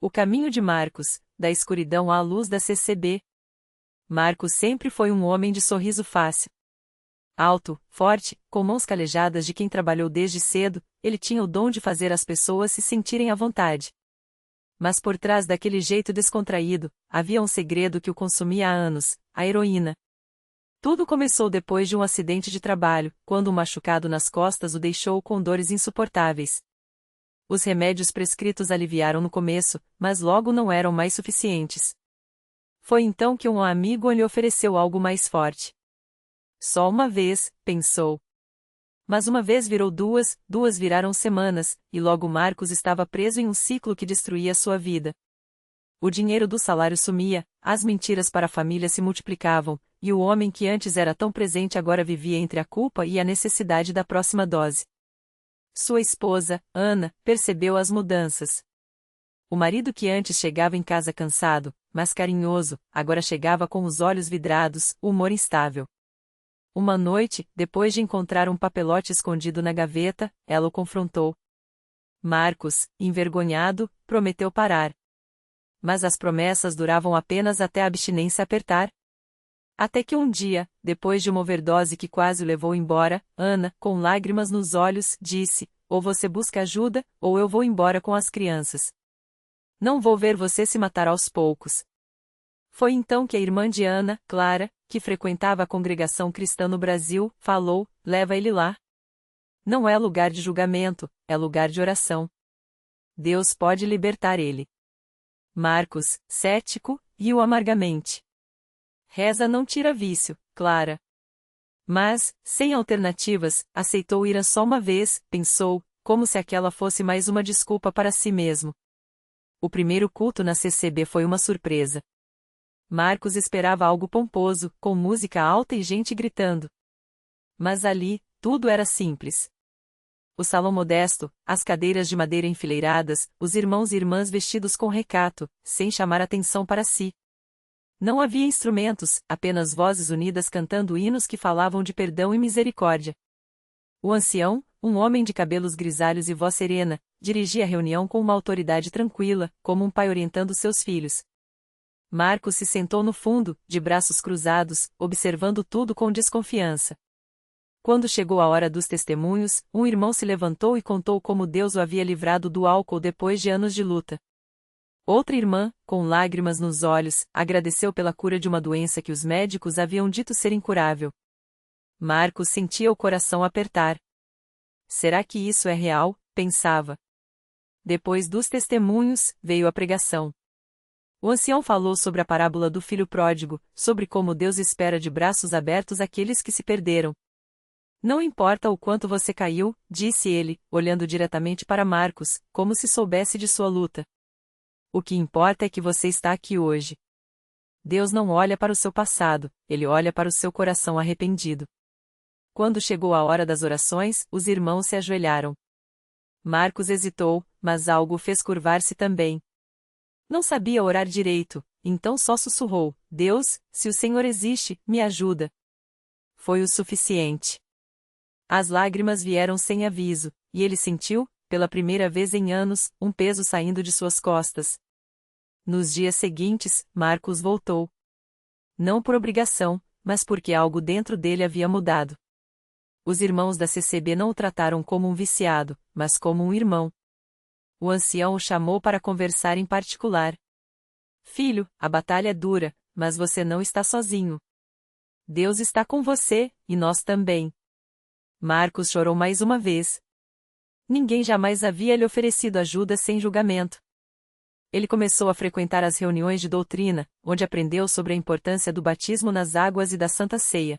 O caminho de Marcos, da escuridão à luz da CCB. Marcos sempre foi um homem de sorriso fácil. Alto, forte, com mãos calejadas de quem trabalhou desde cedo, ele tinha o dom de fazer as pessoas se sentirem à vontade. Mas por trás daquele jeito descontraído, havia um segredo que o consumia há anos: a heroína. Tudo começou depois de um acidente de trabalho, quando um machucado nas costas o deixou com dores insuportáveis. Os remédios prescritos aliviaram no começo, mas logo não eram mais suficientes. Foi então que um amigo lhe ofereceu algo mais forte. Só uma vez, pensou. Mas uma vez virou duas viraram semanas, e logo Marcos estava preso em um ciclo que destruía sua vida. O dinheiro do salário sumia, as mentiras para a família se multiplicavam, e o homem que antes era tão presente agora vivia entre a culpa e a necessidade da próxima dose. Sua esposa, Ana, percebeu as mudanças. O marido que antes chegava em casa cansado, mas carinhoso, agora chegava com os olhos vidrados, o humor instável. Uma noite, depois de encontrar um papelote escondido na gaveta, ela o confrontou. Marcos, envergonhado, prometeu parar. Mas as promessas duravam apenas até a abstinência apertar. Até que um dia, depois de uma overdose que quase o levou embora, Ana, com lágrimas nos olhos, disse: ou você busca ajuda, ou eu vou embora com as crianças. Não vou ver você se matar aos poucos. Foi então que a irmã de Ana, Clara, que frequentava a congregação cristã no Brasil, falou: leva ele lá. Não é lugar de julgamento, é lugar de oração. Deus pode libertar ele. Marcos, cético, riu amargamente. Reza não tira vício, Clara. Mas, sem alternativas, aceitou ir só uma vez, pensou, como se aquela fosse mais uma desculpa para si mesmo. O primeiro culto na CCB foi uma surpresa. Marcos esperava algo pomposo, com música alta e gente gritando. Mas ali, tudo era simples. O salão modesto, as cadeiras de madeira enfileiradas, os irmãos e irmãs vestidos com recato, sem chamar atenção para si. Não havia instrumentos, apenas vozes unidas cantando hinos que falavam de perdão e misericórdia. O ancião, um homem de cabelos grisalhos e voz serena, dirigia a reunião com uma autoridade tranquila, como um pai orientando seus filhos. Marcos se sentou no fundo, de braços cruzados, observando tudo com desconfiança. Quando chegou a hora dos testemunhos, um irmão se levantou e contou como Deus o havia livrado do álcool depois de anos de luta. Outra irmã, com lágrimas nos olhos, agradeceu pela cura de uma doença que os médicos haviam dito ser incurável. Marcos sentia o coração apertar. Será que isso é real? Pensava. Depois dos testemunhos, veio a pregação. O ancião falou sobre a parábola do filho pródigo, sobre como Deus espera de braços abertos aqueles que se perderam. Não importa o quanto você caiu, disse ele, olhando diretamente para Marcos, como se soubesse de sua luta. O que importa é que você está aqui hoje. Deus não olha para o seu passado, ele olha para o seu coração arrependido. Quando chegou a hora das orações, os irmãos se ajoelharam. Marcos hesitou, mas algo o fez curvar-se também. Não sabia orar direito, então só sussurrou: Deus, se o Senhor existe, me ajuda. Foi o suficiente. As lágrimas vieram sem aviso, e ele sentiu, pela primeira vez em anos, um peso saindo de suas costas. Nos dias seguintes, Marcos voltou. Não por obrigação, mas porque algo dentro dele havia mudado. Os irmãos da CCB não o trataram como um viciado, mas como um irmão. O ancião o chamou para conversar em particular. Filho, a batalha é dura, mas você não está sozinho. Deus está com você, e nós também. Marcos chorou mais uma vez. Ninguém jamais havia lhe oferecido ajuda sem julgamento. Ele começou a frequentar as reuniões de doutrina, onde aprendeu sobre a importância do batismo nas águas e da Santa Ceia.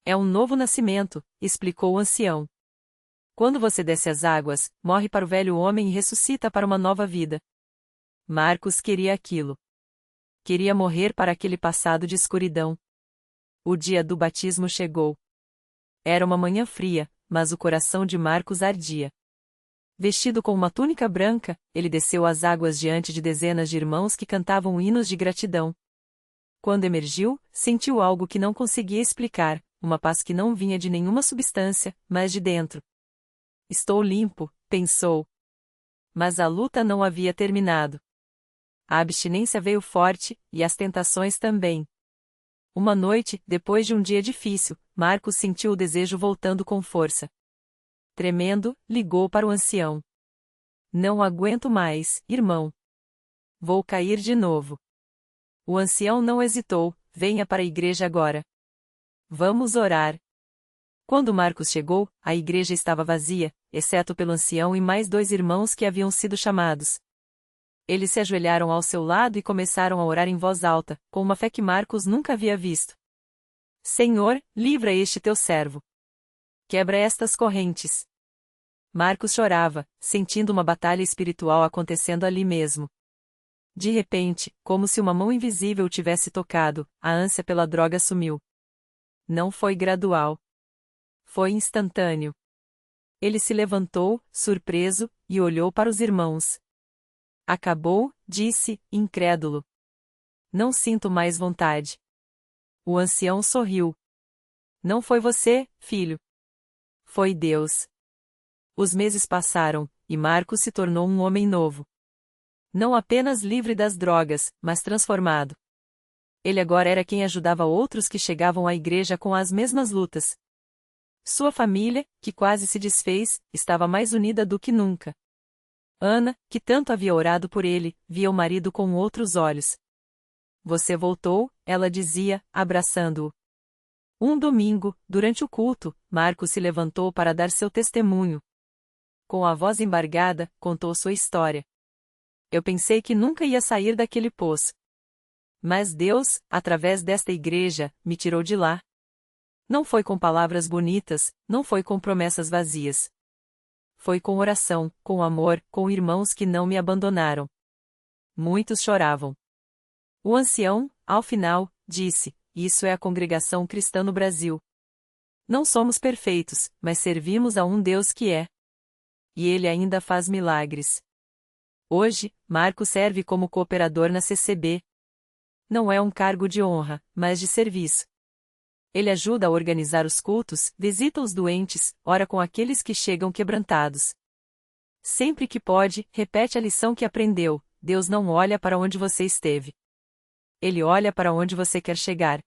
É um novo nascimento, explicou o ancião. Quando você desce as águas, morre para o velho homem e ressuscita para uma nova vida. Marcos queria aquilo. Queria morrer para aquele passado de escuridão. O dia do batismo chegou. Era uma manhã fria, mas o coração de Marcos ardia. Vestido com uma túnica branca, ele desceu às águas diante de dezenas de irmãos que cantavam hinos de gratidão. Quando emergiu, sentiu algo que não conseguia explicar, uma paz que não vinha de nenhuma substância, mas de dentro. Estou limpo, pensou. Mas a luta não havia terminado. A abstinência veio forte, e as tentações também. Uma noite, depois de um dia difícil, Marcos sentiu o desejo voltando com força. Tremendo, ligou para o ancião. Não aguento mais, irmão. Vou cair de novo. O ancião não hesitou, venha para a igreja agora. Vamos orar. Quando Marcos chegou, a igreja estava vazia, exceto pelo ancião e mais 2 irmãos que haviam sido chamados. Eles se ajoelharam ao seu lado e começaram a orar em voz alta, com uma fé que Marcos nunca havia visto. Senhor, livra este teu servo. Quebra estas correntes. Marcos chorava, sentindo uma batalha espiritual acontecendo ali mesmo. De repente, como se uma mão invisível o tivesse tocado, a ânsia pela droga sumiu. Não foi gradual. Foi instantâneo. Ele se levantou, surpreso, e olhou para os irmãos. Acabou, disse, incrédulo. Não sinto mais vontade. O ancião sorriu. Não foi você, filho. Foi Deus. Os meses passaram, e Marcos se tornou um homem novo. Não apenas livre das drogas, mas transformado. Ele agora era quem ajudava outros que chegavam à igreja com as mesmas lutas. Sua família, que quase se desfez, estava mais unida do que nunca. Ana, que tanto havia orado por ele, via o marido com outros olhos. Você voltou, ela dizia, abraçando-o. Um domingo, durante o culto, Marcos se levantou para dar seu testemunho. Com a voz embargada, contou sua história. Eu pensei que nunca ia sair daquele poço. Mas Deus, através desta igreja, me tirou de lá. Não foi com palavras bonitas, não foi com promessas vazias. Foi com oração, com amor, com irmãos que não me abandonaram. Muitos choravam. O ancião, ao final, disse: Isso é a congregação cristã no Brasil. Não somos perfeitos, mas servimos a um Deus que é. E ele ainda faz milagres. Hoje, Marcos serve como cooperador na CCB. Não é um cargo de honra, mas de serviço. Ele ajuda a organizar os cultos, visita os doentes, ora com aqueles que chegam quebrantados. Sempre que pode, repete a lição que aprendeu: Deus não olha para onde você esteve. Ele olha para onde você quer chegar.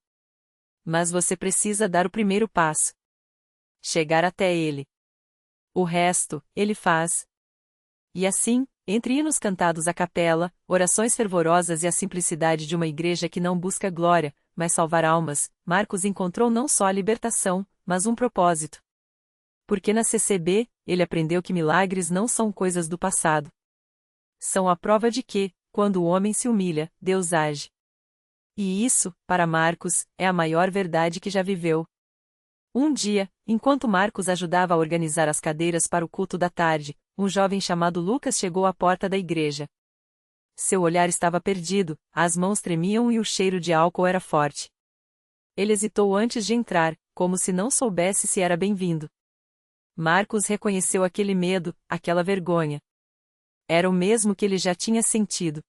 Mas você precisa dar o primeiro passo. Chegar até Ele. O resto, Ele faz. E assim, entre hinos cantados à capela, orações fervorosas e a simplicidade de uma igreja que não busca glória, mas salvar almas, Marcos encontrou não só a libertação, mas um propósito. Porque na CCB, ele aprendeu que milagres não são coisas do passado. São a prova de que, quando o homem se humilha, Deus age. E isso, para Marcos, é a maior verdade que já viveu. Um dia, enquanto Marcos ajudava a organizar as cadeiras para o culto da tarde, um jovem chamado Lucas chegou à porta da igreja. Seu olhar estava perdido, as mãos tremiam e o cheiro de álcool era forte. Ele hesitou antes de entrar, como se não soubesse se era bem-vindo. Marcos reconheceu aquele medo, aquela vergonha. Era o mesmo que ele já tinha sentido.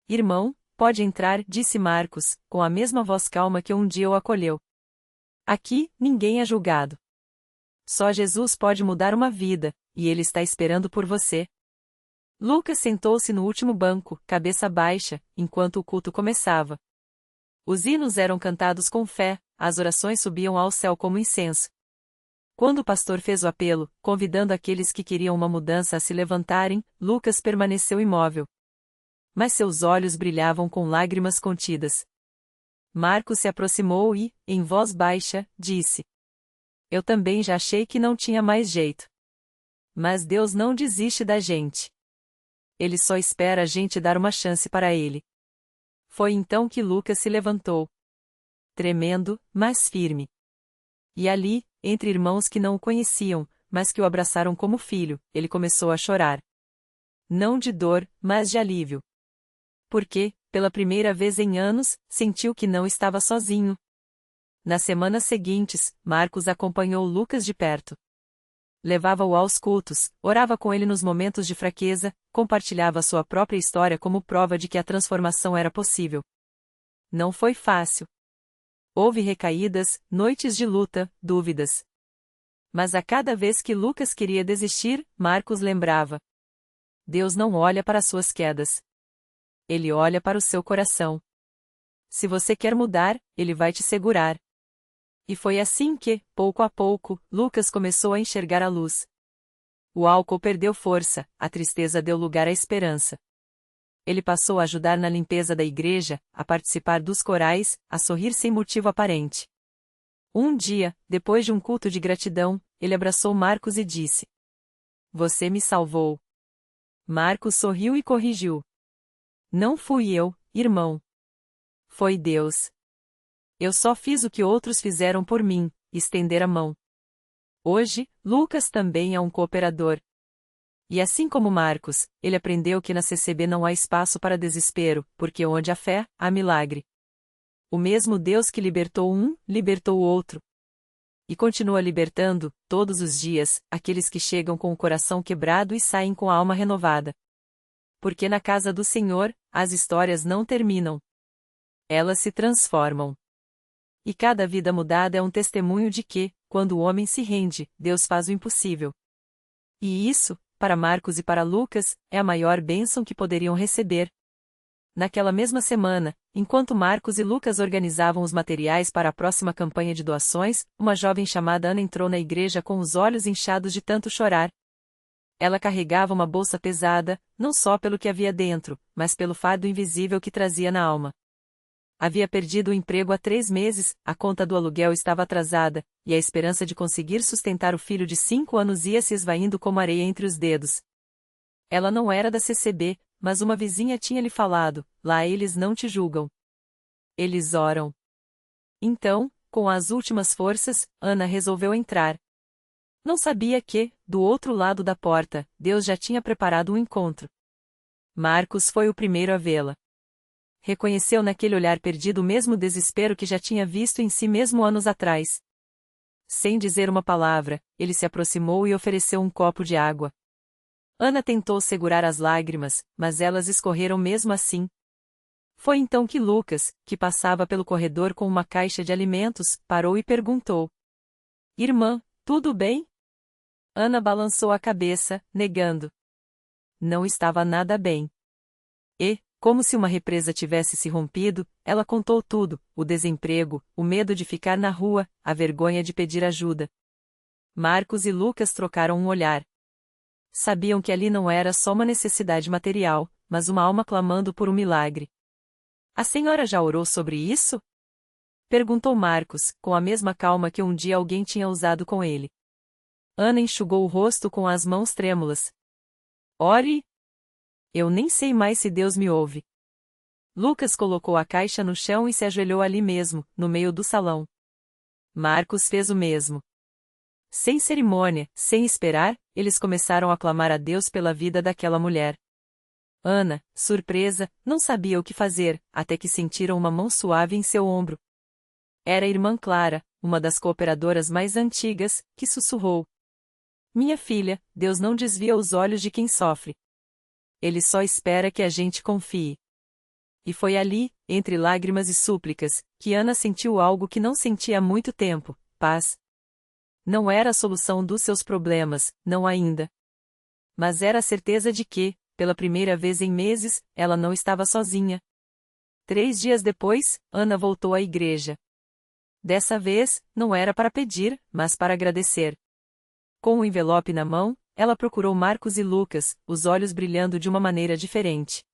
Irmão, pode entrar, disse Marcos, com a mesma voz calma que um dia o acolheu. Aqui, ninguém é julgado. Só Jesus pode mudar uma vida, e ele está esperando por você. Lucas sentou-se no último banco, cabeça baixa, enquanto o culto começava. Os hinos eram cantados com fé, as orações subiam ao céu como incenso. Quando o pastor fez o apelo, convidando aqueles que queriam uma mudança a se levantarem, Lucas permaneceu imóvel. Mas seus olhos brilhavam com lágrimas contidas. Marcos se aproximou e, em voz baixa, disse: Eu também já achei que não tinha mais jeito. Mas Deus não desiste da gente. Ele só espera a gente dar uma chance para ele. Foi então que Lucas se levantou. Tremendo, mas firme. E ali, entre irmãos que não o conheciam, mas que o abraçaram como filho, ele começou a chorar. Não de dor, mas de alívio. Porque, pela primeira vez em anos, sentiu que não estava sozinho. Nas semanas seguintes, Marcos acompanhou Lucas de perto. Levava-o aos cultos, orava com ele nos momentos de fraqueza, compartilhava sua própria história como prova de que a transformação era possível. Não foi fácil. Houve recaídas, noites de luta, dúvidas. Mas a cada vez que Lucas queria desistir, Marcos lembrava: Deus não olha para suas quedas. ele olha para o seu coração. Se você quer mudar, ele vai te segurar. E foi assim que, pouco a pouco, Lucas começou a enxergar a luz. O álcool perdeu força, a tristeza deu lugar à esperança. Ele passou a ajudar na limpeza da igreja, a participar dos corais, a sorrir sem motivo aparente. Um dia, depois de um culto de gratidão, ele abraçou Marcos e disse: "Você me salvou." Marcos sorriu e corrigiu: "Não fui eu, irmão. Foi Deus. Eu só fiz o que outros fizeram por mim, estender a mão." Hoje, Lucas também é um cooperador. E assim como Marcos, ele aprendeu que na CCB não há espaço para desespero, porque onde há fé, há milagre. O mesmo Deus que libertou um, libertou o outro. E continua libertando, todos os dias, aqueles que chegam com o coração quebrado e saem com a alma renovada. Porque na casa do Senhor, as histórias não terminam. Elas se transformam. E cada vida mudada é um testemunho de que, quando o homem se rende, Deus faz o impossível. E isso, para Marcos e para Lucas, é a maior bênção que poderiam receber. Naquela mesma semana, enquanto Marcos e Lucas organizavam os materiais para a próxima campanha de doações, uma jovem chamada Ana entrou na igreja com os olhos inchados de tanto chorar. Ela carregava uma bolsa pesada, não só pelo que havia dentro, mas pelo fardo invisível que trazia na alma. Havia perdido o emprego há 3 meses, a conta do aluguel estava atrasada, e a esperança de conseguir sustentar o filho de 5 anos ia se esvaindo como areia entre os dedos. Ela não era da CCB, mas uma vizinha tinha lhe falado: "Lá eles não te julgam. Eles oram." Então, com as últimas forças, Ana resolveu entrar. Não sabia que, do outro lado da porta, Deus já tinha preparado um encontro. Marcos foi o primeiro a vê-la. Reconheceu naquele olhar perdido o mesmo desespero que já tinha visto em si mesmo anos atrás. Sem dizer uma palavra, ele se aproximou e ofereceu um copo de água. Ana tentou segurar as lágrimas, mas elas escorreram mesmo assim. Foi então que Lucas, que passava pelo corredor com uma caixa de alimentos, parou e perguntou: "Irmã, tudo bem?" Ana balançou a cabeça, negando. Não estava nada bem. E, como se uma represa tivesse se rompido, ela contou tudo: o desemprego, o medo de ficar na rua, a vergonha de pedir ajuda. Marcos e Lucas trocaram um olhar. Sabiam que ali não era só uma necessidade material, mas uma alma clamando por um milagre. "A senhora já orou sobre isso?" perguntou Marcos, com a mesma calma que um dia alguém tinha usado com ele. Ana enxugou o rosto com as mãos trêmulas. "Ore? Eu nem sei mais se Deus me ouve." Lucas colocou a caixa no chão e se ajoelhou ali mesmo, no meio do salão. Marcos fez o mesmo. Sem cerimônia, sem esperar, eles começaram a clamar a Deus pela vida daquela mulher. Ana, surpresa, não sabia o que fazer, até que sentiram uma mão suave em seu ombro. Era a irmã Clara, uma das cooperadoras mais antigas, que sussurrou: "Minha filha, Deus não desvia os olhos de quem sofre. Ele só espera que a gente confie." E foi ali, entre lágrimas e súplicas, que Ana sentiu algo que não sentia há muito tempo: paz. Não era a solução dos seus problemas, não ainda. Mas era a certeza de que, pela primeira vez em meses, ela não estava sozinha. 3 dias depois, Ana voltou à igreja. Dessa vez, não era para pedir, mas para agradecer. Com o envelope na mão, ela procurou Marcos e Lucas, os olhos brilhando de uma maneira diferente.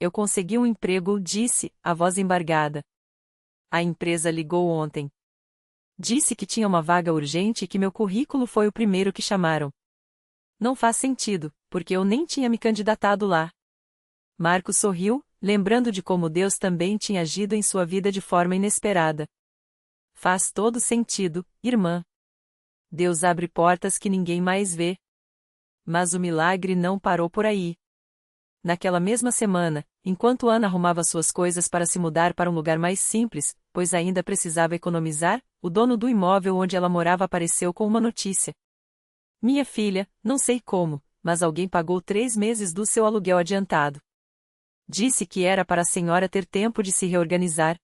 "Eu consegui um emprego", disse, a voz embargada. "A empresa ligou ontem. Disse que tinha uma vaga urgente e que meu currículo foi o primeiro que chamaram. Não faz sentido, porque eu nem tinha me candidatado lá." Marcos sorriu, lembrando de como Deus também tinha agido em sua vida de forma inesperada. "Faz todo sentido, irmã. Deus abre portas que ninguém mais vê." Mas o milagre não parou por aí. Naquela mesma semana, enquanto Ana arrumava suas coisas para se mudar para um lugar mais simples, pois ainda precisava economizar, o dono do imóvel onde ela morava apareceu com uma notícia. "Minha filha, não sei como, mas alguém pagou 3 meses do seu aluguel adiantado. Disse que era para a senhora ter tempo de se reorganizar."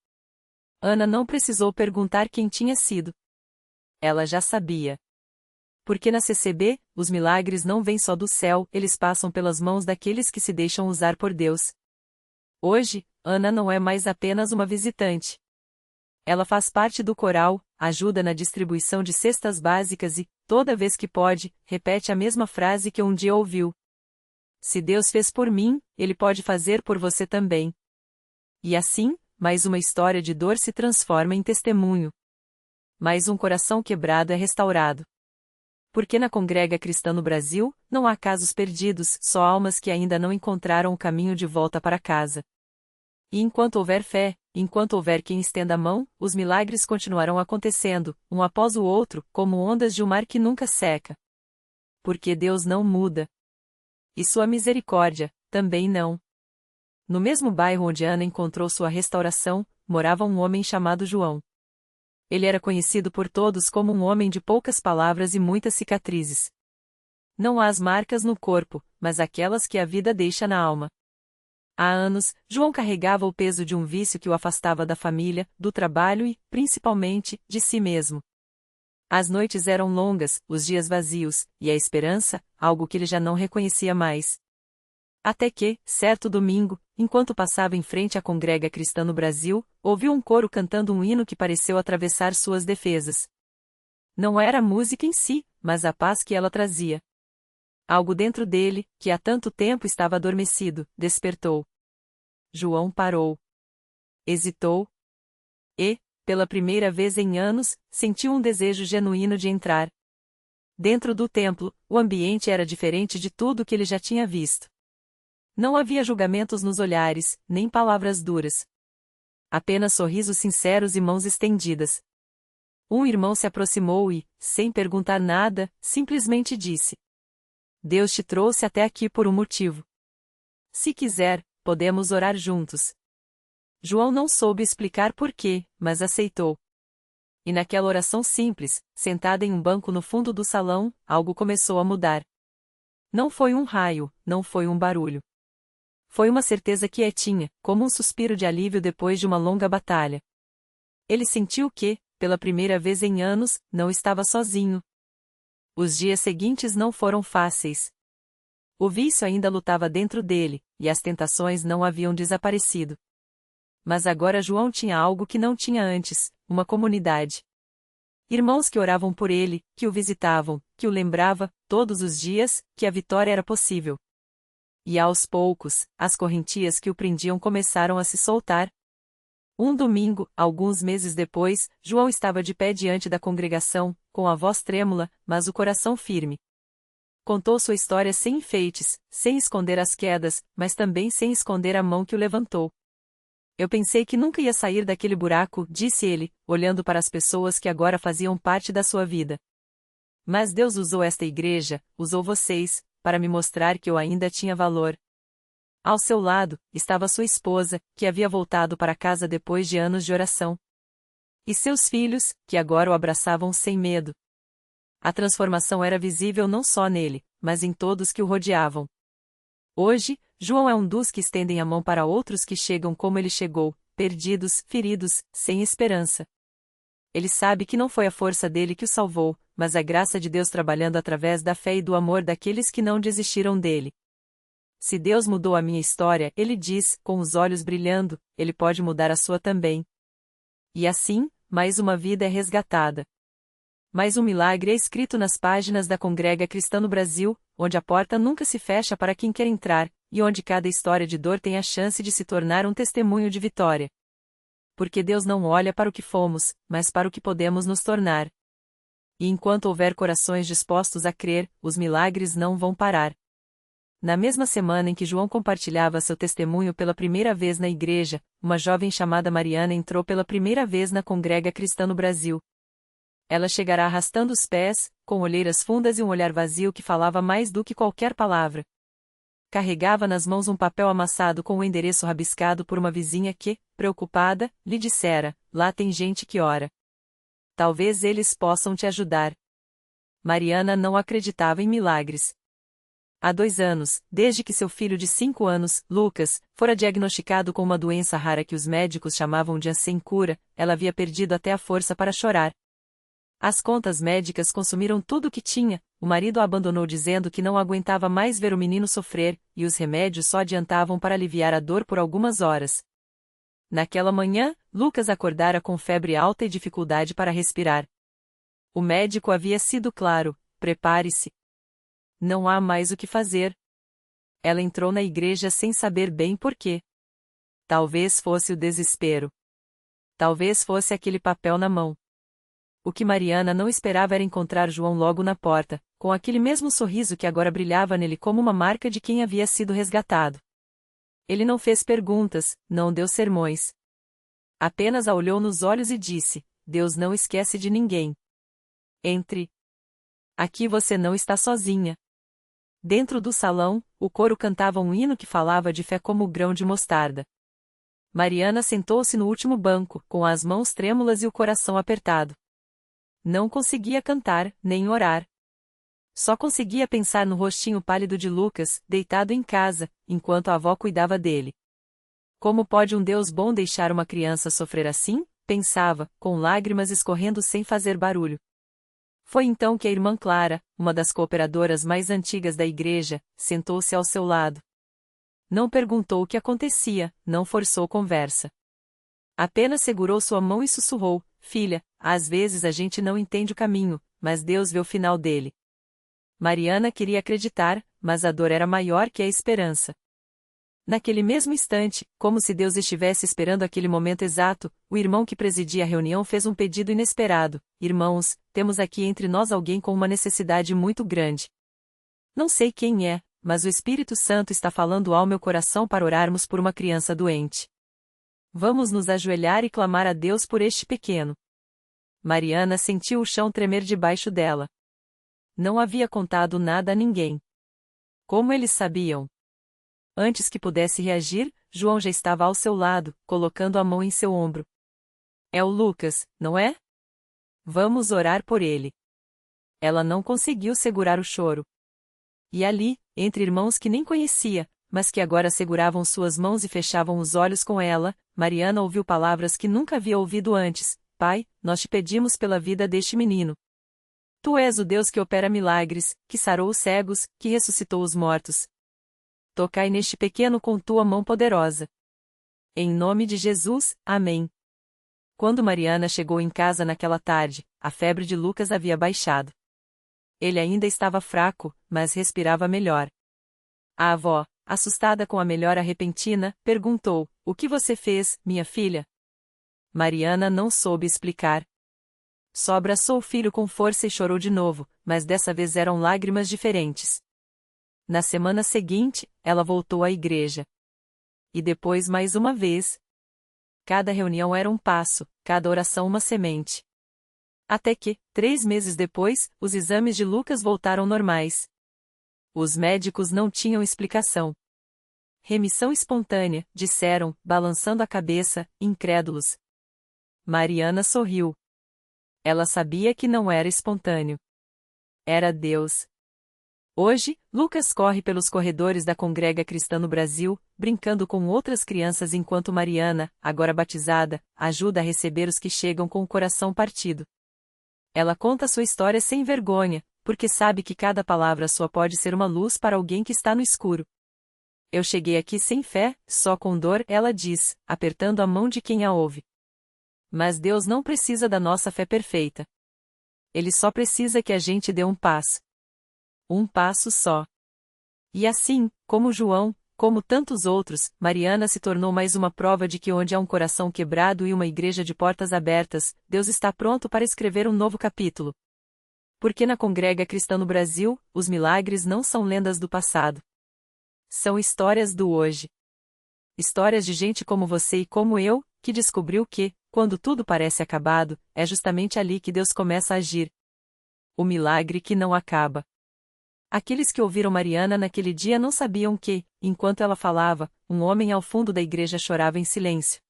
Ana não precisou perguntar quem tinha sido. Ela já sabia. Porque na CCB, os milagres não vêm só do céu, eles passam pelas mãos daqueles que se deixam usar por Deus. Hoje, Ana não é mais apenas uma visitante. Ela faz parte do coral, ajuda na distribuição de cestas básicas e, toda vez que pode, repete a mesma frase que um dia ouviu. Se Deus fez por mim, Ele pode fazer por você também. E assim, mais uma história de dor se transforma em testemunho. Mais um coração quebrado é restaurado. Porque na Congrega Cristã no Brasil, não há casos perdidos, só almas que ainda não encontraram o caminho de volta para casa. E enquanto houver fé, enquanto houver quem estenda a mão, os milagres continuarão acontecendo, um após o outro, como ondas de um mar que nunca seca. Porque Deus não muda. E sua misericórdia, também não. No mesmo bairro onde Ana encontrou sua restauração, morava um homem chamado João. Ele era conhecido por todos como um homem de poucas palavras e muitas cicatrizes. Não há as marcas no corpo, mas aquelas que a vida deixa na alma. Há anos, João carregava o peso de um vício que o afastava da família, do trabalho e, principalmente, de si mesmo. As noites eram longas, os dias vazios, e a esperança, algo que ele já não reconhecia mais. Até que, certo domingo, enquanto passava em frente à Congrega Cristã no Brasil, ouviu um coro cantando um hino que pareceu atravessar suas defesas. Não era a música em si, mas a paz que ela trazia. Algo dentro dele, que há tanto tempo estava adormecido, despertou. João parou. Hesitou. E, pela primeira vez em anos, sentiu um desejo genuíno de entrar. Dentro do templo, o ambiente era diferente de tudo que ele já tinha visto. Não havia julgamentos nos olhares, nem palavras duras. Apenas sorrisos sinceros e mãos estendidas. Um irmão se aproximou e, sem perguntar nada, simplesmente disse: Deus te trouxe até aqui por um motivo. Se quiser, podemos orar juntos. João não soube explicar por quê, mas aceitou. E naquela oração simples, sentada em um banco no fundo do salão, algo começou a mudar. Não foi um raio, não foi um barulho. Foi uma certeza quietinha, como um suspiro de alívio depois de uma longa batalha. Ele sentiu que, pela primeira vez em anos, não estava sozinho. Os dias seguintes não foram fáceis. O vício ainda lutava dentro dele, e as tentações não haviam desaparecido. Mas agora João tinha algo que não tinha antes, uma comunidade. Irmãos que oravam por ele, que o visitavam, que o lembrava, todos os dias, que a vitória era possível. E aos poucos, as correntias que o prendiam começaram a se soltar. Um domingo, alguns meses depois, João estava de pé diante da congregação, com a voz trêmula, mas o coração firme. Contou sua história sem enfeites, sem esconder as quedas, mas também sem esconder a mão que o levantou. Eu pensei que nunca ia sair daquele buraco, disse ele, olhando para as pessoas que agora faziam parte da sua vida. Mas Deus usou esta igreja, usou vocês, para me mostrar que eu ainda tinha valor. Ao seu lado, estava sua esposa, que havia voltado para casa depois de anos de oração. E seus filhos, que agora o abraçavam sem medo. A transformação era visível não só nele, mas em todos que o rodeavam. Hoje, João é um dos que estendem a mão para outros que chegam como ele chegou, perdidos, feridos, sem esperança. Ele sabe que não foi a força dele que o salvou, mas a graça de Deus trabalhando através da fé e do amor daqueles que não desistiram dele. Se Deus mudou a minha história, ele diz, com os olhos brilhando, ele pode mudar a sua também. E assim, mais uma vida é resgatada. Mais um milagre é escrito nas páginas da Congrega Cristã no Brasil, onde a porta nunca se fecha para quem quer entrar, e onde cada história de dor tem a chance de se tornar um testemunho de vitória. Porque Deus não olha para o que fomos, mas para o que podemos nos tornar. E enquanto houver corações dispostos a crer, os milagres não vão parar. Na mesma semana em que João compartilhava seu testemunho pela primeira vez na igreja, uma jovem chamada Mariana entrou pela primeira vez na Congrega Cristã no Brasil. Ela chegará arrastando os pés, com olheiras fundas e um olhar vazio que falava mais do que qualquer palavra. Carregava nas mãos um papel amassado com o endereço rabiscado por uma vizinha que, preocupada, lhe dissera: lá tem gente que ora. Talvez eles possam te ajudar. Mariana não acreditava em milagres. Há 2 anos, desde que seu filho de 5 anos, Lucas, fora diagnosticado com uma doença rara que os médicos chamavam de sem cura, ela havia perdido até a força para chorar. As contas médicas consumiram tudo o que tinha, o marido a abandonou dizendo que não aguentava mais ver o menino sofrer, e os remédios só adiantavam para aliviar a dor por algumas horas. Naquela manhã, Lucas acordara com febre alta e dificuldade para respirar. O médico havia sido claro: prepare-se. Não há mais o que fazer. Ela entrou na igreja sem saber bem por quê. Talvez fosse o desespero. Talvez fosse aquele papel na mão. O que Mariana não esperava era encontrar João logo na porta, com aquele mesmo sorriso que agora brilhava nele como uma marca de quem havia sido resgatado. Ele não fez perguntas, não deu sermões. Apenas a olhou nos olhos e disse: Deus não esquece de ninguém. Entre. Aqui você não está sozinha. Dentro do salão, o coro cantava um hino que falava de fé como o grão de mostarda. Mariana sentou-se no último banco, com as mãos trêmulas e o coração apertado. Não conseguia cantar, nem orar. Só conseguia pensar no rostinho pálido de Lucas, deitado em casa, enquanto a avó cuidava dele. Como pode um Deus bom deixar uma criança sofrer assim? Pensava, com lágrimas escorrendo sem fazer barulho. Foi então que a irmã Clara, uma das cooperadoras mais antigas da igreja, sentou-se ao seu lado. Não perguntou o que acontecia, não forçou conversa. Apenas segurou sua mão e sussurrou: Filha, às vezes a gente não entende o caminho, mas Deus vê o final dele. Mariana queria acreditar, mas a dor era maior que a esperança. Naquele mesmo instante, como se Deus estivesse esperando aquele momento exato, o irmão que presidia a reunião fez um pedido inesperado: Irmãos, temos aqui entre nós alguém com uma necessidade muito grande. Não sei quem é, mas o Espírito Santo está falando ao meu coração para orarmos por uma criança doente. Vamos nos ajoelhar e clamar a Deus por este pequeno. Mariana sentiu o chão tremer debaixo dela. Não havia contado nada a ninguém. Como eles sabiam? Antes que pudesse reagir, João já estava ao seu lado, colocando a mão em seu ombro. É o Lucas, não é? Vamos orar por ele. Ela não conseguiu segurar o choro. E ali, entre irmãos que nem conhecia, mas que agora seguravam suas mãos e fechavam os olhos com ela, Mariana ouviu palavras que nunca havia ouvido antes: Pai, nós te pedimos pela vida deste menino. Tu és o Deus que opera milagres, que sarou os cegos, que ressuscitou os mortos. Tocai neste pequeno com tua mão poderosa. Em nome de Jesus, amém. Quando Mariana chegou em casa naquela tarde, a febre de Lucas havia baixado. Ele ainda estava fraco, mas respirava melhor. A avó, assustada com a melhora repentina, perguntou: O que você fez, minha filha? Mariana não soube explicar. Só abraçou o filho com força e chorou de novo, mas dessa vez eram lágrimas diferentes. Na semana seguinte, ela voltou à igreja. E depois mais uma vez. Cada reunião era um passo, cada oração uma semente. Até que, 3 meses depois, os exames de Lucas voltaram normais. Os médicos não tinham explicação. Remissão espontânea, disseram, balançando a cabeça, incrédulos. Mariana sorriu. Ela sabia que não era espontâneo. Era Deus. Hoje, Lucas corre pelos corredores da Congrega Cristã no Brasil, brincando com outras crianças enquanto Mariana, agora batizada, ajuda a receber os que chegam com o coração partido. Ela conta sua história sem vergonha, porque sabe que cada palavra sua pode ser uma luz para alguém que está no escuro. Eu cheguei aqui sem fé, só com dor, ela diz, apertando a mão de quem a ouve. Mas Deus não precisa da nossa fé perfeita. Ele só precisa que a gente dê um passo. Um passo só. E assim, como João, como tantos outros, Mariana se tornou mais uma prova de que onde há um coração quebrado e uma igreja de portas abertas, Deus está pronto para escrever um novo capítulo. Porque na Congrega Cristã no Brasil, os milagres não são lendas do passado. São histórias do hoje. Histórias de gente como você e como eu, que descobriu que, quando tudo parece acabado, é justamente ali que Deus começa a agir. O milagre que não acaba. Aqueles que ouviram Mariana naquele dia não sabiam que, enquanto ela falava, um homem ao fundo da igreja chorava em silêncio.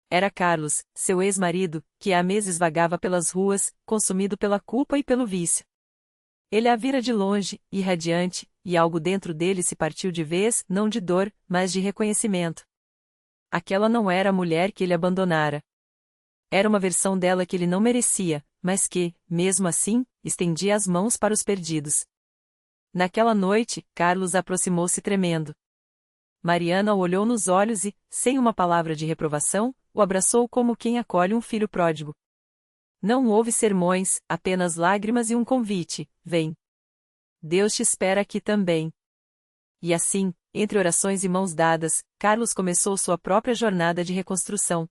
Era Carlos, seu ex-marido, que há meses vagava pelas ruas, consumido pela culpa e pelo vício. Ele a vira de longe, irradiante, e algo dentro dele se partiu de vez, não de dor, mas de reconhecimento. Aquela não era a mulher que ele abandonara. Era uma versão dela que ele não merecia, mas que, mesmo assim, estendia as mãos para os perdidos. Naquela noite, Carlos aproximou-se tremendo. Mariana o olhou nos olhos e, sem uma palavra de reprovação, o abraçou como quem acolhe um filho pródigo. Não houve sermões, apenas lágrimas e um convite: vem. Deus te espera aqui também. E assim, entre orações e mãos dadas, Carlos começou sua própria jornada de reconstrução.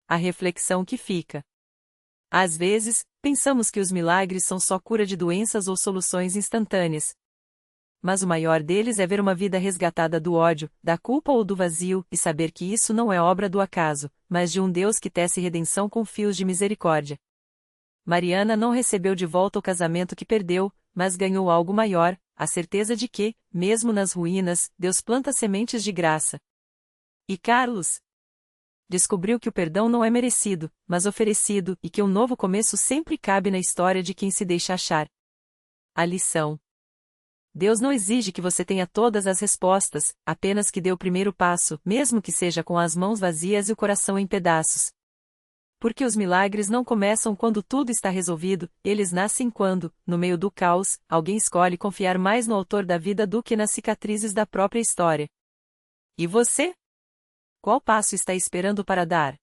A reflexão que fica. Às vezes, pensamos que os milagres são só cura de doenças ou soluções instantâneas. Mas o maior deles é ver uma vida resgatada do ódio, da culpa ou do vazio, e saber que isso não é obra do acaso, mas de um Deus que tece redenção com fios de misericórdia. Mariana não recebeu de volta o casamento que perdeu, mas ganhou algo maior, a certeza de que, mesmo nas ruínas, Deus planta sementes de graça. E Carlos descobriu que o perdão não é merecido, mas oferecido, e que um novo começo sempre cabe na história de quem se deixa achar. A lição: Deus não exige que você tenha todas as respostas, apenas que dê o primeiro passo, mesmo que seja com as mãos vazias e o coração em pedaços. Porque os milagres não começam quando tudo está resolvido, eles nascem quando, no meio do caos, alguém escolhe confiar mais no autor da vida do que nas cicatrizes da própria história. E você? Qual passo está esperando para dar?